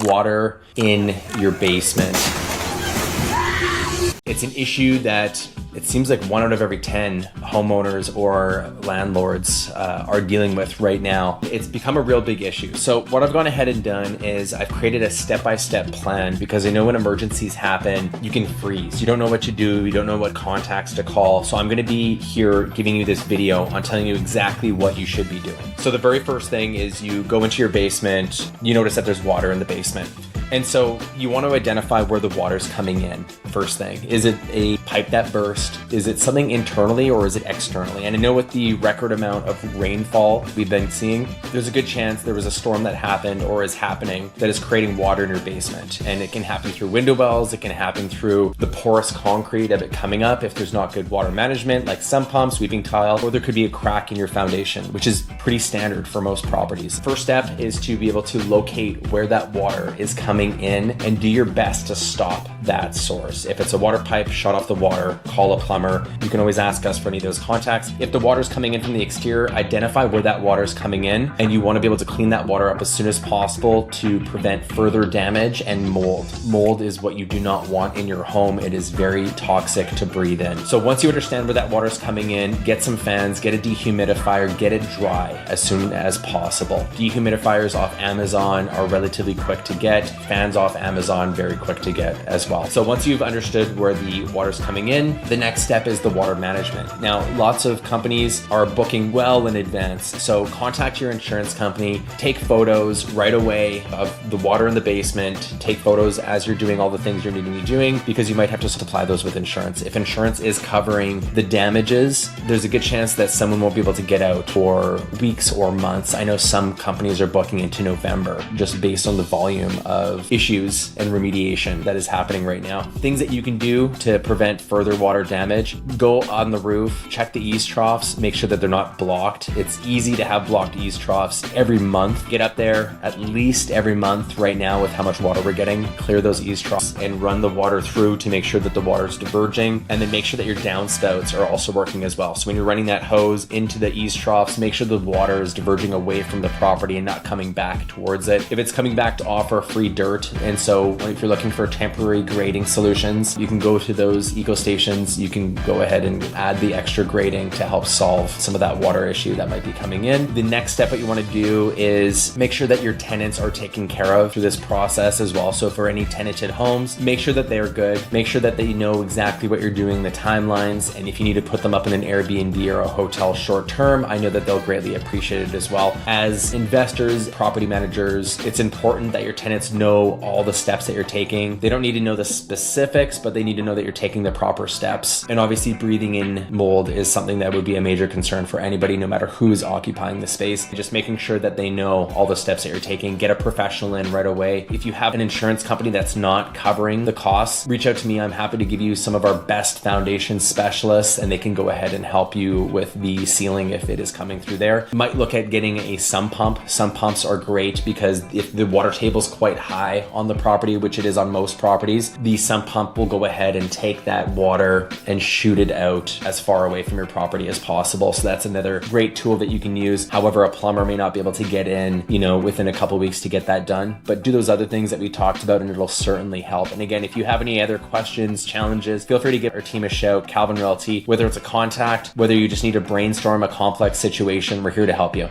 water in your basement. It's an issue that it seems like 1 out of every 10 homeowners or landlords are dealing with right now. It's become a real big issue. So what I've gone ahead and done is I've created a step-by-step plan, because I know when emergencies happen, you can freeze. You don't know what to do. You don't know what contacts to call. So I'm going to be here giving you this video on telling you exactly what you should be doing. So the very first thing is you go into your basement, you notice that there's water in the basement. And so you want to identify where the water's coming in, first thing. Is it a pipe that burst? Is it something internally or is it externally? And I know with the record amount of rainfall we've been seeing, there's a good chance there was a storm that happened or is happening that is creating water in your basement. And it can happen through window wells, it can happen through the porous concrete of it coming up if there's not good water management, like sump pumps, weeping tile, or there could be a crack in your foundation, which is pretty standard for most properties. First step is to be able to locate where that water is coming in and do your best to stop that source. If it's a water pipe, shut off the water, call a plumber. You can always ask us for any of those contacts. If the water's coming in from the exterior, identify where that water is coming in, and you want to be able to clean that water up as soon as possible to prevent further damage and mold. Mold is what you do not want in your home. It is very toxic to breathe in. So once you understand where that water is coming in, get some fans, get a dehumidifier, get it dry as soon as possible. Dehumidifiers off Amazon are relatively quick to get. Fans off Amazon, very quick to get as well. So once you've understood where the water's coming in, the next step is the water management. Now, lots of companies are booking well in advance. So contact your insurance company, take photos right away of the water in the basement, take photos as you're doing all the things you're needing to be doing, because you might have to supply those with insurance. If insurance is covering the damages, there's a good chance that someone won't be able to get out for weeks or months. I know some companies are booking into November just based on the volume of issues and remediation that is happening right now. Things that you can do to prevent further water damage: go on the roof, check the eaves troughs, make sure that they're not blocked. It's easy to have blocked eaves troughs every month. Get up there at least every month right now with how much water we're getting. Clear those eaves troughs and run the water through to make sure that the water is diverging, and then make sure that your downspouts are also working as well. So when you're running that hose into the eaves troughs, make sure the water is diverging away from the property and not coming back towards it. If it's coming back to offer free dirt, and so if you're looking for temporary grading solutions, you can go to those eco stations. You can go ahead and add the extra grading to help solve some of that water issue that might be coming in. The next step that you want to do is make sure that your tenants are taken care of through this process as well. So for any tenanted homes, make sure that they're good. Make sure that they know exactly what you're doing, the timelines, and if you need to put them up in an Airbnb or a hotel short term, I know that they'll greatly appreciate it as well. As investors, property managers, it's important that your tenants know all the steps that you're taking. They don't need to know the specifics, but they need to know that you're taking the proper steps. And obviously breathing in mold is something that would be a major concern for anybody, no matter who is occupying the space. Just making sure that they know all the steps that you're taking. Get a professional in right away. If you have an insurance company that's not covering the costs, reach out to me. I'm happy to give you some of our best foundation specialists, and they can go ahead and help you with the ceiling if it is coming through there. You might look at getting a sump pump. Sump pumps are great because if the water table is quite high on the property, which it is on most properties, the sump pump will go ahead and take that water and shoot it out as far away from your property as possible. So that's another great tool that you can use. However, a plumber may not be able to get in, within a couple weeks to get that done, but do those other things that we talked about and it'll certainly help. And again, if you have any other questions, challenges, feel free to give our team a shout, Calvin Realty. Whether it's a contact, whether you just need to brainstorm a complex situation, we're here to help you.